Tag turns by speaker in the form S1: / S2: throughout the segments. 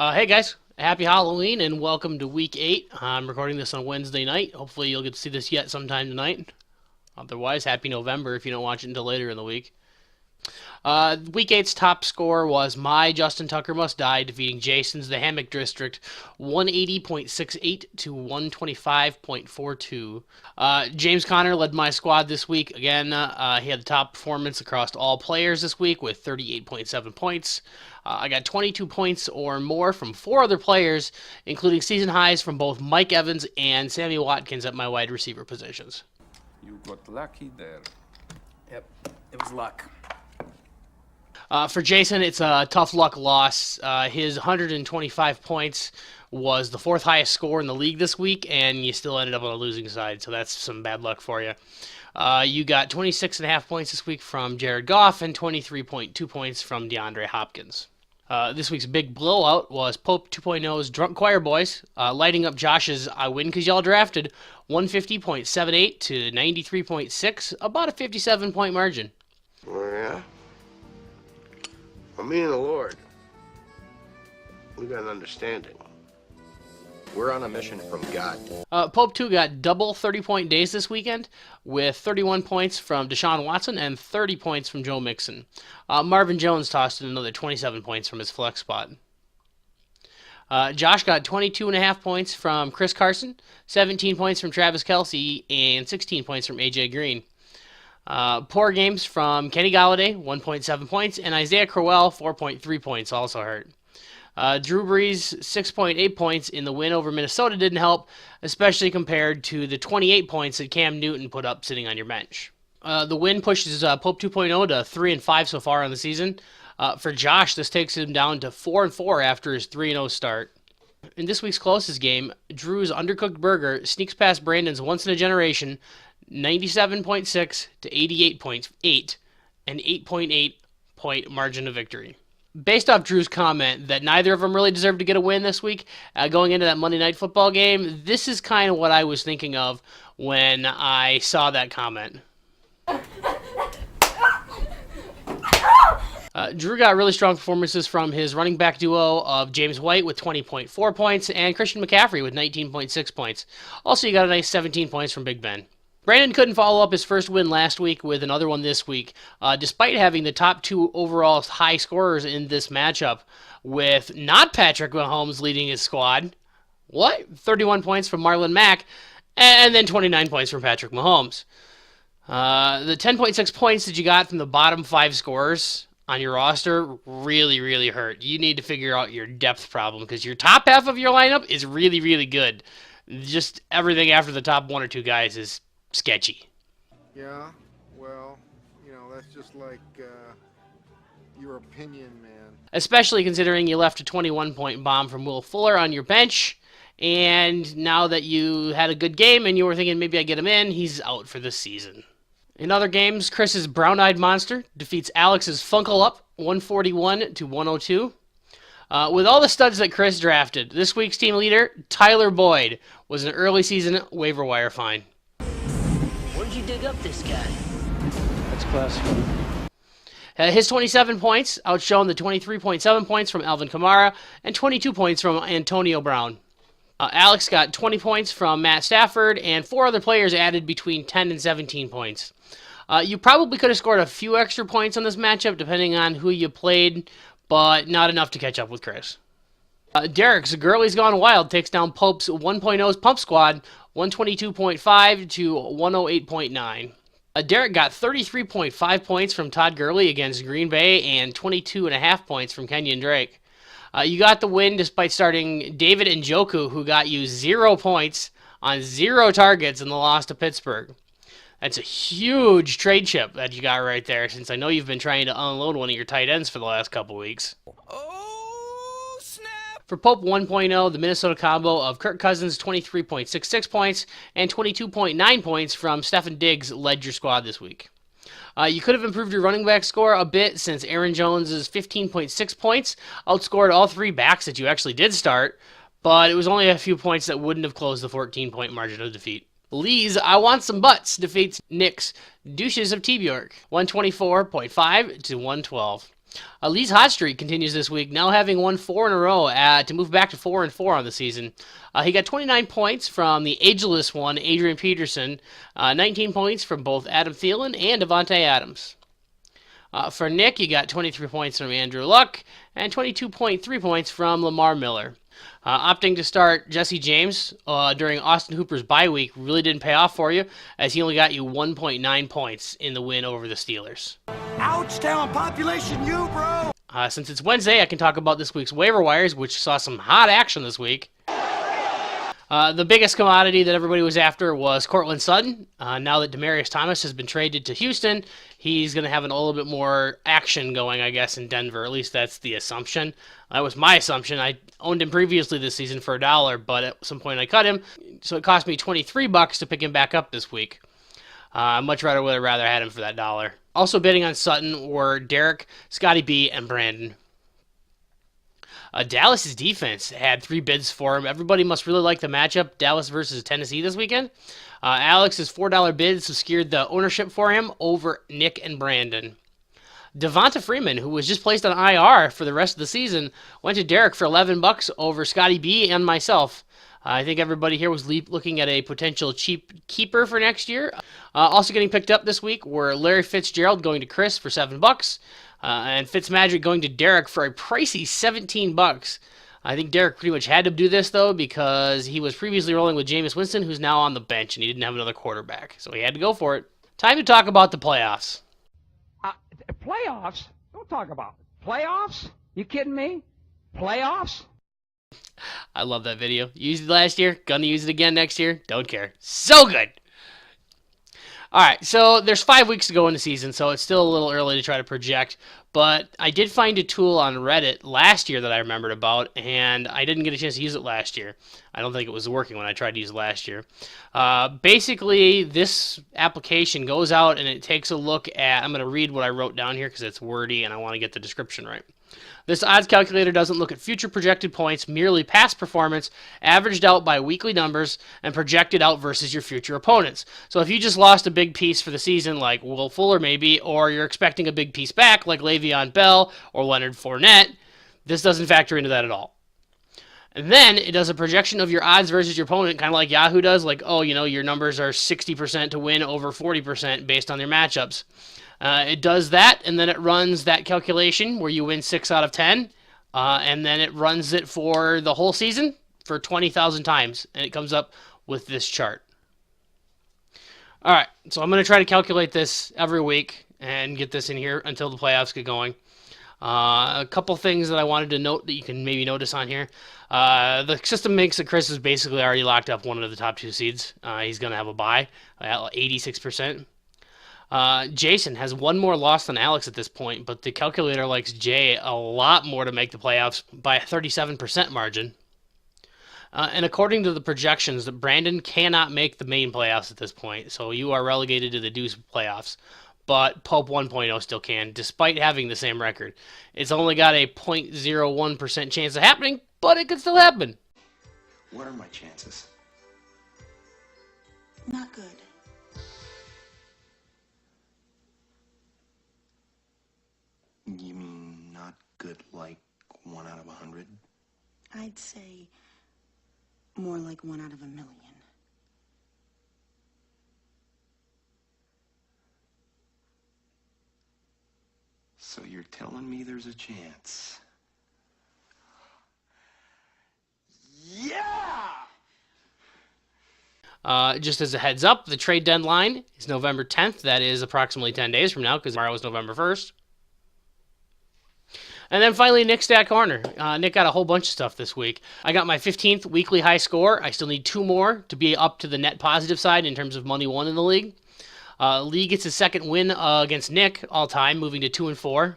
S1: Hey guys, happy Halloween and welcome to week 8. I'm recording this on Wednesday night. Hopefully you'll get to see this yet sometime tonight. Otherwise, happy November if you don't watch it until later in the week. Week eight's top score was my Justin Tucker Must Die, defeating Jason's The Hammock District 180.68 to 125.42. James Conner led my squad this week. Again, he had the top performance across all players this week with 38.7 points. I got 22 points or more from 4 other players, including season highs from both Mike Evans and Sammy Watkins at my wide receiver positions.
S2: You got lucky there.
S3: Yep, it was luck.
S1: For Jason, it's a tough luck loss. His 125 points was the 4th highest score in the league this week, and you still ended up on the losing side, so that's some bad luck for you. You got 26.5 points this week from Jared Goff and 23.2 points from DeAndre Hopkins. This week's big blowout was Pope 2.0's Drunk Choir Boys, lighting up Josh's I Win Because Y'all Drafted 150.78 to 93.6, about a 57-point margin.
S4: Oh, yeah? Well, me and the Lord, we got an understanding.
S3: We're on a mission from God.
S1: Pope 2 got double 30-point days this weekend with 31 points from Deshaun Watson and 30 points from Joe Mixon. Marvin Jones tossed in another 27 points from his flex spot. Josh got 22.5 points from Chris Carson, 17 points from Travis Kelce, and 16 points from A.J. Green. Poor games from Kenny Galladay, 1.7 points, and Isaiah Crowell, 4.3 points, also hurt. Drew Brees, 6.8 points in the win over Minnesota didn't help, especially compared to the 28 points that Cam Newton put up sitting on your bench. The win pushes Pope 2.0 to 3-5 so far on the season. For Josh, this takes him down to 4-4 after his 3-0 start. In this week's closest game, Drew's undercooked burger sneaks past Brandon's once-in-a-generation 97.6 to 88.8, an 8.8 point margin of victory. Based off Drew's comment that neither of them really deserved to get a win this week, going into that Monday Night Football game, this is kind of what I was thinking of when I saw that comment. Drew got really strong performances from his running back duo of James White with 20.4 points and Christian McCaffrey with 19.6 points. Also, you got a nice 17 points from Big Ben. Brandon couldn't follow up his first win last week with another one this week, despite having the top 2 overall high scorers in this matchup, with not Patrick Mahomes leading his squad. 31 points from Marlon Mack, and then 29 points from Patrick Mahomes. The 10.6 points that you got from the bottom 5 scorers on your roster really, really hurt. You need to figure out your depth problem, because your top half of your lineup is really, really good. Just everything after the top 1 or 2 guys is sketchy.
S5: Yeah, well, that's just like your opinion, man.
S1: Especially considering you left a 21-point bomb from Will Fuller on your bench, and now that you had a good game and you were thinking maybe I get him in, he's out for the season. In other games, Chris's brown-eyed monster defeats Alex's Funkle Up 141 to 102. With all the studs that Chris drafted, this week's team leader, Tyler Boyd, was an early season waiver wire find.
S6: Where'd you dig up this guy?
S3: That's classic.
S1: His 27 points outshone the 23.7 points from Alvin Kamara and 22 points from Antonio Brown. Alex got 20 points from Matt Stafford, and 4 other players added between 10 and 17 points. You probably could have scored a few extra points on this matchup depending on who you played, but not enough to catch up with Chris. Derek's Girlie's Gone Wild takes down Pope's 1.0's Pump Squad 122.5 to 108.9. Derek got 33.5 points from Todd Gurley against Green Bay and 22.5 points from Kenyon Drake. You got the win despite starting David Njoku, who got you 0 points on 0 targets in the loss to Pittsburgh. That's a huge trade chip that you got right there, since I know you've been trying to unload one of your tight ends for the last couple weeks.
S2: Oh, snap!
S1: For Pope 1.0, the Minnesota combo of Kirk Cousins' 23.66 points and 22.9 points from Stefon Diggs led your squad this week. You could have improved your running back score a bit, since Aaron Jones' 15.6 points outscored all 3 backs that you actually did start, but it was only a few points that wouldn't have closed the 14-point margin of defeat. Lee's I Want Some Butts defeats Nick's Douches of T-Bjork 124.5 to 112. Lee's hot streak continues this week, now having won 4 in a row to move back to 4-4 on the season. He got 29 points from the ageless one, Adrian Peterson, 19 points from both Adam Thielen and Devontae Adams. For Nick, you got 23 points from Andrew Luck and 22.3 points from Lamar Miller. Opting to start Jesse James during Austin Hooper's bye week really didn't pay off for you, as he only got you 1.9 points in the win over the Steelers.
S7: Ouchtown population, you bro!
S1: Since it's Wednesday, I can talk about this week's waiver wires, which saw some hot action this week. The biggest commodity that everybody was after was Cortland Sutton. Now that Demaryius Thomas has been traded to Houston, he's going to have a little bit more action going, I guess, in Denver. At least that's the assumption. That was my assumption. I owned him previously this season for $1, but at some point I cut him, so it cost me $23 to pick him back up this week. Much rather would have rather had him for that $1. Also bidding on Sutton were Derek, Scotty B, and Brandon. Dallas's defense had 3 bids for him. Everybody must really like the matchup, Dallas versus Tennessee this weekend. Alex's $4 bid secured the ownership for him over Nick and Brandon. Devonta Freeman, who was just placed on IR for the rest of the season, went to Derek for $11 over Scotty B and myself. I think everybody here was looking at a potential cheap keeper for next year. Also getting picked up this week were Larry Fitzgerald going to Chris for $7. And Fitzmagic going to Derek for a pricey $17. I think Derek pretty much had to do this, though, because he was previously rolling with Jameis Winston, who's now on the bench, and he didn't have another quarterback. So he had to go for it. Time to talk about the playoffs.
S8: Playoffs? Don't talk about it. Playoffs? You kidding me? Playoffs?
S1: I love that video. Used it last year. Gonna use it again next year. Don't care. So good. All right, so there's 5 weeks to go in the season, so it's still a little early to try to project. But I did find a tool on Reddit last year that I remembered about, and I didn't get a chance to use it last year. I don't think it was working when I tried to use it last year. Basically, this application goes out and it takes a look at, I'm going to read what I wrote down here because it's wordy and I want to get the description right. This odds calculator doesn't look at future projected points, merely past performance, averaged out by weekly numbers, and projected out versus your future opponents. So if you just lost a big piece for the season, like Will Fuller maybe, or you're expecting a big piece back, like Le'Veon Bell or Leonard Fournette, this doesn't factor into that at all. And then it does a projection of your odds versus your opponent, kind of like Yahoo does, like, oh, you know, your numbers are 60% to win over 40% based on their matchups. It does that, and then it runs that calculation where you win 6 out of 10, and then it runs it for the whole season for 20,000 times, and it comes up with this chart. All right, so I'm going to try to calculate this every week and get this in here until the playoffs get going. A couple things that I wanted to note that you can maybe notice on here. The system makes that Chris is basically already locked up one of the top 2 seeds. He's going to have a bye at 86%. Jason has 1 more loss than Alex at this point, but the calculator likes Jay a lot more to make the playoffs by a 37% margin. And according to the projections, Brandon cannot make the main playoffs at this point, so you are relegated to the Deuce playoffs. But Pope 1.0 still can, despite having the same record. It's only got a 0.01% chance of happening, but it could still happen.
S7: What are my chances?
S9: Not good.
S7: You mean not good like 1 out of 100?
S9: I'd say more like 1 out of 1,000,000.
S7: So you're telling me there's a chance? Yeah!
S1: Just as a heads up, the trade deadline is November 10th. That is approximately 10 days from now, because tomorrow is November 1st. And then finally, Nick's Stat Corner. Nick got a whole bunch of stuff this week. I got my 15th weekly high score. I still need 2 more to be up to the net positive side in terms of money won in the league. Lee gets his 2nd win against Nick all time, moving to 2-4.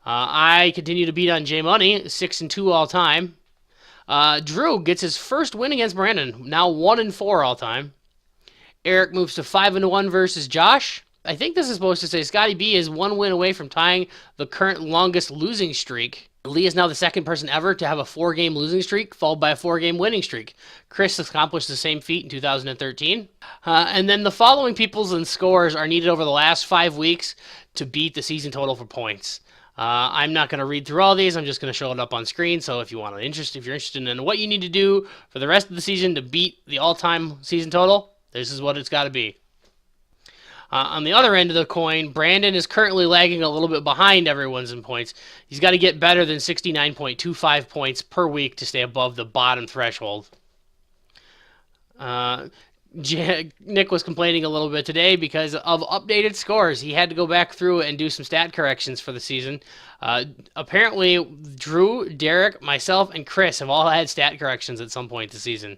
S1: I continue to beat on J Money, 6-2 all time. Drew gets his 1st win against Brandon, now 1-4 all time. Eric moves to 5-1 versus Josh. I think this is supposed to say Scotty B is 1 win away from tying the current longest losing streak. Lee is now the 2nd person ever to have a 4-game losing streak, followed by a 4-game winning streak. Chris accomplished the same feat in 2013. And then the following peoples and scores are needed over the last 5 weeks to beat the season total for points. I'm not going to read through all these. I'm just going to show it up on screen. So if you're interested in what you need to do for the rest of the season to beat the all-time season total, this is what it's got to be. On the other end of the coin, Brandon is currently lagging a little bit behind everyone's in points. He's got to get better than 69.25 points per week to stay above the bottom threshold. Nick was complaining a little bit today because of updated scores. He had to go back through and do some stat corrections for the season. Apparently, Drew, Derek, myself, and Chris have all had stat corrections at some point this season.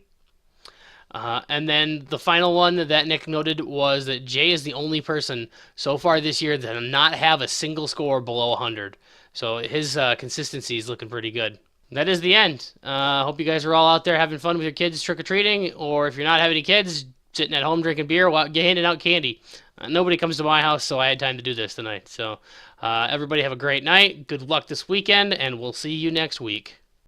S1: And then the final one that Nick noted was that Jay is the only person so far this year that did not have a single score below 100. So his consistency is looking pretty good. That is the end. Hope you guys are all out there having fun with your kids trick-or-treating, or if you're not having any kids, sitting at home drinking beer while handing out candy. Nobody comes to my house, so I had time to do this tonight. So everybody have a great night. Good luck this weekend, and we'll see you next week.